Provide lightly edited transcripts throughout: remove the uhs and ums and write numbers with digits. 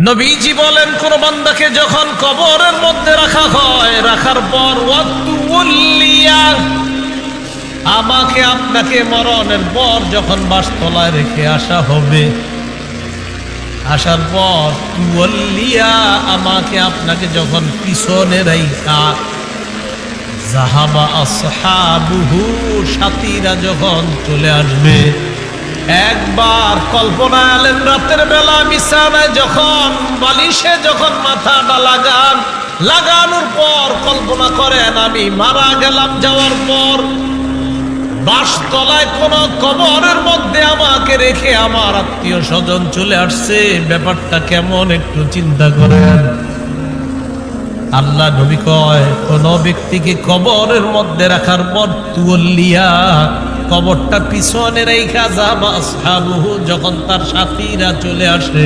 নবীজি বলেন, কোন বান্দাকে যখন কবরের মধ্যে রাখা হয়, রাখার পর ওয়াতুল্লিয়া, আমাকে আপনাকে মরণের পর যখন বাসতলায় রেখে আসা হবে, আসার পর তুল্লিয়া, আমাকে আপনাকে যখন পিছনে রাইখা, যাহাবা আসহাবুহু, সাথীরা যখন চলে আসবে। একবার কল্পনা আলেন, রাতের বেলা বিছানায় যখন বালিশে যখন মাথাটা লাগানোর পর কল্পনা করেন, আমি মারা গেলাম, যাওয়ার পর বাসতলায় কোন কবরের মধ্যে আমাকে রেখে আমার আত্মীয় স্বজন চলে আসছে, ব্যাপারটা কেমন একটু চিন্তা করেন। আল্লাহ নবী কয়, কোন ব্যক্তিকে কবরের মধ্যে রাখার পর তুল্লিয়া, কবরটা পিছনে রেখা, যাবা আসহাবুহু, যখন তার সাথীরা চলে আসে,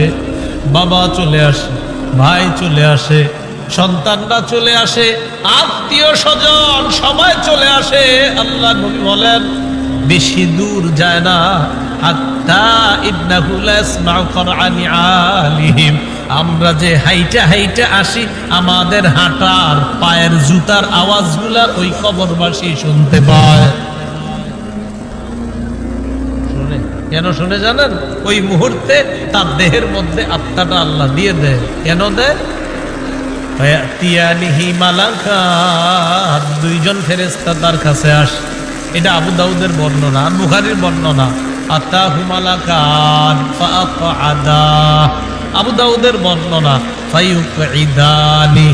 বাবা চলে আসে, ভাই চলে আসে, সন্তানরা চলে আসে, আত্মীয় স্বজন সবাই চলে আসে, আল্লাহ নবী বলেন বেশি দূর যায় না, হাত্তা ইন্নাহু লা ইয়াসমাউ করআনি আলিহিম, আমরা যে হাইটা হাইটা আসি, আমাদের হাঁটার পায়ের জুতার আওয়াজগুলা ওই কবরবাসী শুনতে পায়। শুনে কেন শুনে জানেন? ওই মুহূর্তে তার দেহের মধ্যে আত্মাটা আল্লাহ দিয়ে দেয়। কেন দেয়? ফায়াতিয়ানিহি মালাকাত, দুইজন ফেরেশতা তার কাছে আসে। এটা আবু দাউদের বর্ণনা, বুখারীর বর্ণনা। আতাহু মালাকান ফাআকআদা, আবু দাউদের বর্ণনা। ফায়ুকঈদানি,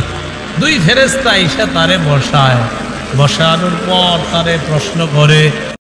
দুই ফেরেশতা এসে তারে বসায়, বসানোর পর তারে প্রশ্ন করে,